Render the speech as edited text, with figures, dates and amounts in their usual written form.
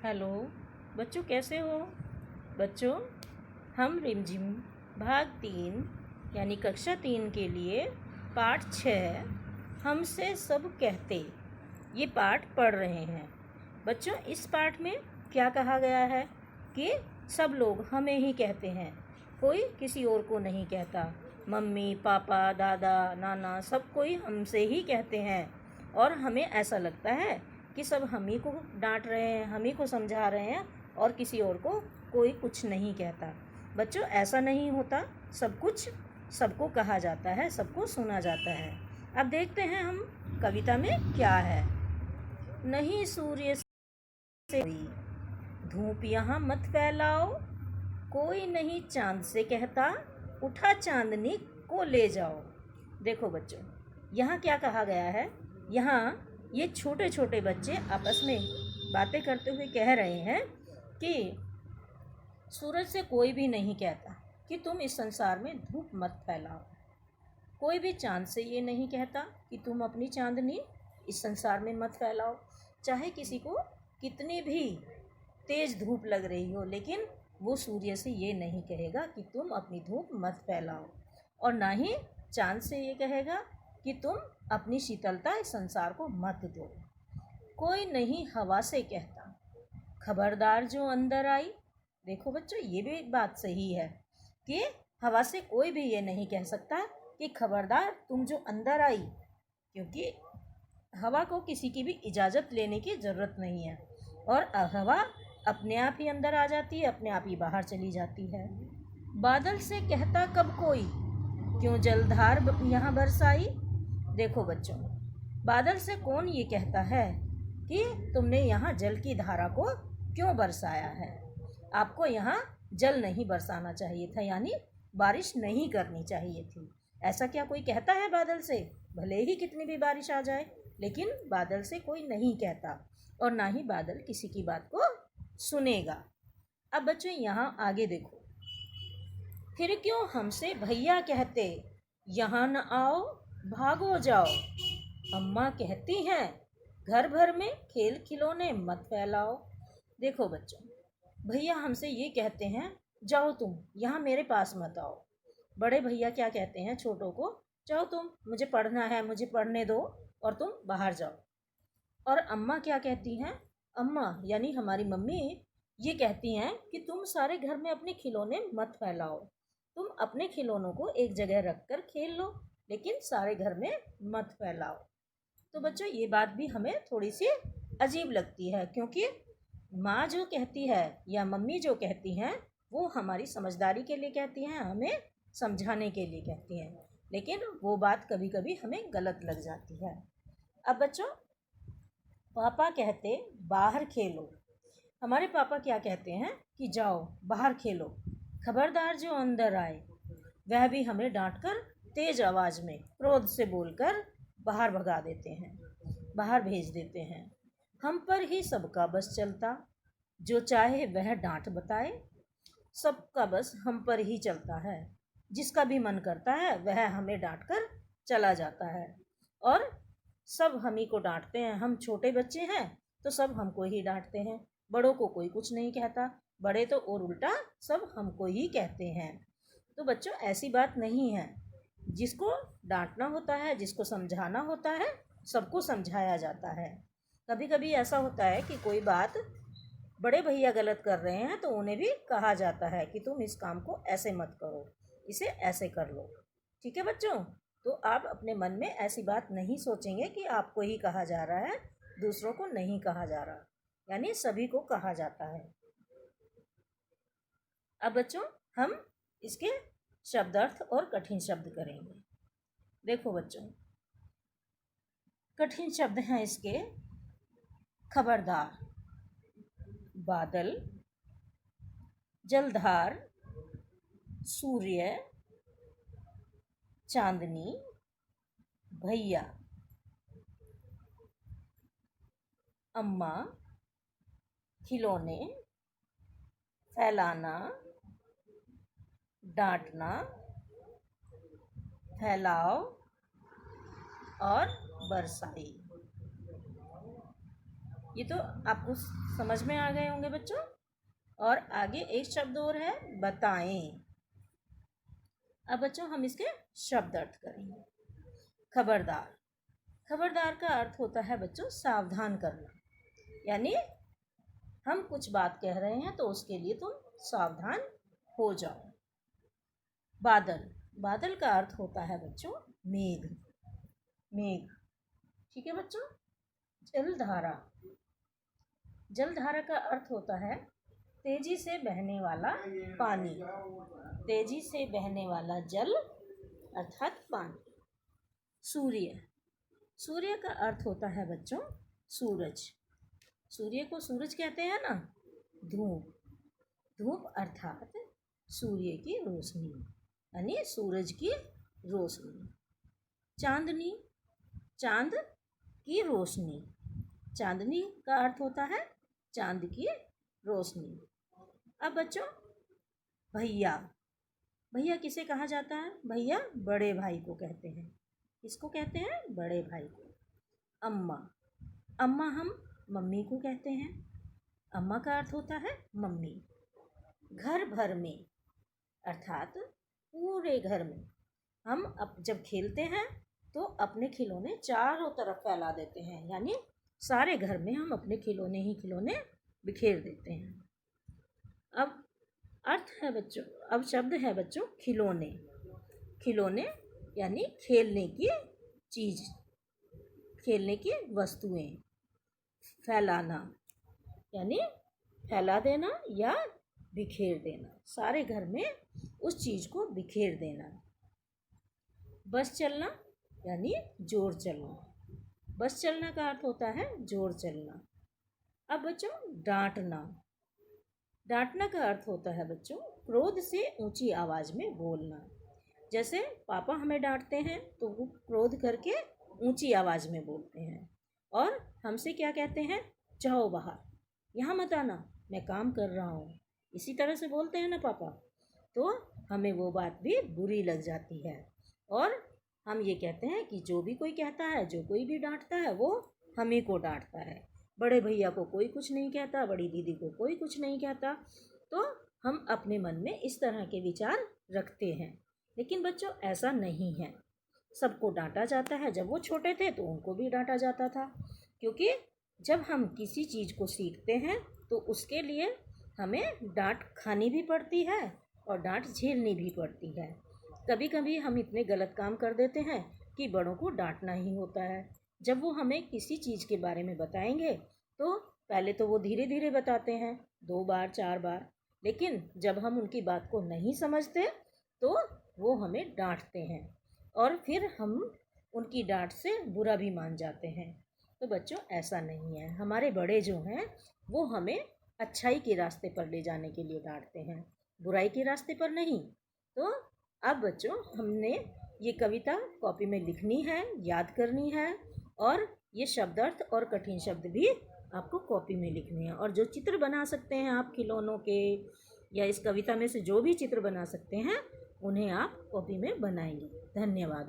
Hello बच्चों, कैसे हो बच्चों। हम रिमझिम भाग 3 यानी कक्षा 3 के लिए पाठ 6 हमसे सब कहते ये पाठ पढ़ रहे हैं। बच्चों, इस पाठ में क्या कहा गया है कि सब लोग हमें ही कहते हैं, कोई किसी और को नहीं कहता। मम्मी, पापा, दादा, नाना सब कोई हमसे ही कहते हैं और हमें ऐसा लगता है कि सब हम ही को डांट रहे हैं, हम ही को समझा रहे हैं और किसी और को कोई कुछ नहीं कहता। बच्चों, ऐसा नहीं होता। सब कुछ सबको कहा जाता है, सबको सुना जाता है। अब देखते हैं हम कविता में क्या है। नहीं सूर्य से धूप यहाँ मत फैलाओ, कोई नहीं चांद से कहता, उठा चांदनी को ले जाओ। देखो बच्चों, यहाँ क्या कहा गया है। यहाँ ये छोटे छोटे बच्चे आपस में बातें करते हुए कह रहे हैं कि सूरज से कोई भी नहीं कहता कि तुम इस संसार में धूप मत फैलाओ। कोई भी चांद से ये नहीं कहता कि तुम अपनी चांदनी इस संसार में मत फैलाओ। चाहे किसी को कितनी भी तेज धूप लग रही हो, लेकिन वो सूर्य से ये नहीं कहेगा कि तुम अपनी धूप मत फैलाओ, और ना ही चांद से ये कहेगा कि तुम अपनी शीतलता इस संसार को मत दो। कोई नहीं हवा से कहता, खबरदार जो अंदर आई। देखो बच्चों, ये भी बात सही है कि हवा से कोई भी ये नहीं कह सकता कि खबरदार तुम जो अंदर आई, क्योंकि हवा को किसी की भी इजाज़त लेने की ज़रूरत नहीं है और हवा अपने आप ही अंदर आ जाती है, अपने आप ही बाहर चली जाती है। बादल से कहता कब कोई, क्यों जलधार यहाँ बरसाई। देखो बच्चों, बादल से कौन ये कहता है कि तुमने यहाँ जल की धारा को क्यों बरसाया है। आपको यहाँ जल नहीं बरसाना चाहिए था, यानी बारिश नहीं करनी चाहिए थी। ऐसा क्या कोई कहता है बादल से? भले ही कितनी भी बारिश आ जाए, लेकिन बादल से कोई नहीं कहता और ना ही बादल किसी की बात को सुनेगा। अब बच्चों, यहाँ आगे देखो। फिर क्यों हमसे भैया कहते, यहाँ न आओ भागो जाओ। अम्मा कहती हैं घर भर में खेल खिलौने मत फैलाओ। देखो बच्चों, भैया हमसे ये कहते हैं जाओ तुम यहाँ मेरे पास मत आओ। बड़े भैया क्या कहते हैं छोटों को, जाओ तुम, मुझे पढ़ना है, मुझे पढ़ने दो और तुम बाहर जाओ। और अम्मा क्या कहती हैं, अम्मा यानी हमारी मम्मी ये कहती हैं कि तुम सारे घर में अपने खिलौने मत फैलाओ, तुम अपने खिलौनों को एक जगह रख कर खेल लो, लेकिन सारे घर में मत फैलाओ। तो बच्चों, ये बात भी हमें थोड़ी सी अजीब लगती है, क्योंकि माँ जो कहती है या मम्मी जो कहती हैं वो हमारी समझदारी के लिए कहती हैं, हमें समझाने के लिए कहती हैं, लेकिन वो बात कभी कभी हमें गलत लग जाती है। अब बच्चों, पापा कहते बाहर खेलो। हमारे पापा क्या कहते हैं कि जाओ बाहर खेलो, खबरदार जो अंदर आए। वह भी हमें डांटकर तेज आवाज़ में क्रोध से बोलकर बाहर भगा देते हैं, बाहर भेज देते हैं। हम पर ही सबका बस चलता, जो चाहे वह डांट बताए। सबका बस हम पर ही चलता है, जिसका भी मन करता है वह हमें डांट कर चला जाता है और सब हम ही को डांटते हैं। हम छोटे बच्चे हैं तो सब हमको ही डांटते हैं, बड़ों को कोई कुछ नहीं कहता, बड़े तो और उल्टा सब हमको ही कहते हैं। तो बच्चों, ऐसी बात नहीं है। जिसको डांटना होता है, जिसको समझाना होता है, सबको समझाया जाता है। कभी कभी ऐसा होता है कि कोई बात बड़े भैया गलत कर रहे हैं तो उन्हें भी कहा जाता है कि तुम इस काम को ऐसे मत करो, इसे ऐसे कर लो। ठीक है बच्चों, तो आप अपने मन में ऐसी बात नहीं सोचेंगे कि आपको ही कहा जा रहा है, दूसरों को नहीं कहा जा रहा, यानी सभी को कहा जाता है। अब बच्चों, हम इसके शब्दार्थ और कठिन शब्द करेंगे। देखो बच्चों, कठिन शब्द हैं इसके खबरदार, बादल, जलधार, सूर्य, चांदनी, भैया, अम्मा, खिलौने, फैलाना, डांटना, फैलाओ और बरसाई। ये तो आपको समझ में आ गए होंगे बच्चों। और आगे एक शब्द और है, बताएं। अब बच्चों हम इसके शब्द अर्थ करेंगे। खबरदार। खबरदार का अर्थ होता है बच्चों सावधान करना, यानी हम कुछ बात कह रहे हैं तो उसके लिए तुम सावधान हो जाओ। बादल। बादल का अर्थ होता है बच्चों मेघ। मेघ, ठीक है बच्चों। जलधारा। जलधारा का अर्थ होता है तेजी से बहने वाला पानी। तेजी से बहने वाला जल अर्थात पानी। सूर्य। सूर्य का अर्थ होता है बच्चों सूरज। सूर्य को सूरज कहते हैं ना। धूप। धूप अर्थात सूर्य की रोशनी, यानी सूरज की रोशनी। चांदनी। चांद की रोशनी। चांदनी का अर्थ होता है चांद की रोशनी। अब बच्चों भैया। भैया किसे कहा जाता है? भैया बड़े भाई को कहते हैं। किसको कहते हैं? बड़े भाई को। अम्मा। अम्मा हम मम्मी को कहते हैं। अम्मा का अर्थ होता है मम्मी। घर भर में अर्थात पूरे घर में। हम अब जब खेलते हैं तो अपने खिलौने चारों तरफ फैला देते हैं, यानी सारे घर में हम अपने खिलौने ही खिलौने बिखेर देते हैं। अब अर्थ है बच्चों, अब शब्द है बच्चों खिलौने। खिलौने यानी खेलने की चीज़, खेलने की वस्तुएं। फैलाना यानी फैला देना या बिखेर देना, सारे घर में उस चीज़ को बिखेर देना। बस चलना यानी जोर चलना। बस चलना का अर्थ होता है जोर चलना। अब बच्चों डांटना। डांटना का अर्थ होता है बच्चों क्रोध से ऊंची आवाज़ में बोलना। जैसे पापा हमें डांटते हैं तो वो क्रोध करके ऊंची आवाज़ में बोलते हैं और हमसे क्या कहते हैं? जाओ बाहर, यहाँ मत आना, मैं काम कर रहा हूँ। इसी तरह से बोलते हैं ना पापा, तो हमें वो बात भी बुरी लग जाती है और हम ये कहते हैं कि जो भी कोई कहता है, जो कोई भी डांटता है वो हमें को डांटता है। बड़े भैया को कोई कुछ नहीं कहता, बड़ी दीदी को कोई कुछ नहीं कहता। तो हम अपने मन में इस तरह के विचार रखते हैं, लेकिन बच्चों ऐसा नहीं है। सबको डांटा जाता है। जब वो छोटे थे तो उनको भी डांटा जाता था, क्योंकि जब हम किसी चीज़ को सीखते हैं तो उसके लिए हमें डांट खानी भी पड़ती है और डांट झेलनी भी पड़ती है। कभी कभी हम इतने गलत काम कर देते हैं कि बड़ों को डांटना ही होता है। जब वो हमें किसी चीज़ के बारे में बताएंगे तो पहले तो वो धीरे धीरे बताते हैं, 2 बार 4 बार, लेकिन जब हम उनकी बात को नहीं समझते तो वो हमें डांटते हैं और फिर हम उनकी डांट से बुरा भी मान जाते हैं। तो बच्चों ऐसा नहीं है। हमारे बड़े जो हैं वो हमें अच्छाई के रास्ते पर ले जाने के लिए डांटते हैं, बुराई के रास्ते पर नहीं। तो अब बच्चों हमने ये कविता कॉपी में लिखनी है, याद करनी है और ये शब्दार्थ और कठिन शब्द भी आपको कॉपी में लिखने हैं। और जो चित्र बना सकते हैं आप खिलौनों के या इस कविता में से जो भी चित्र बना सकते हैं उन्हें आप कॉपी में बनाएंगे। धन्यवाद।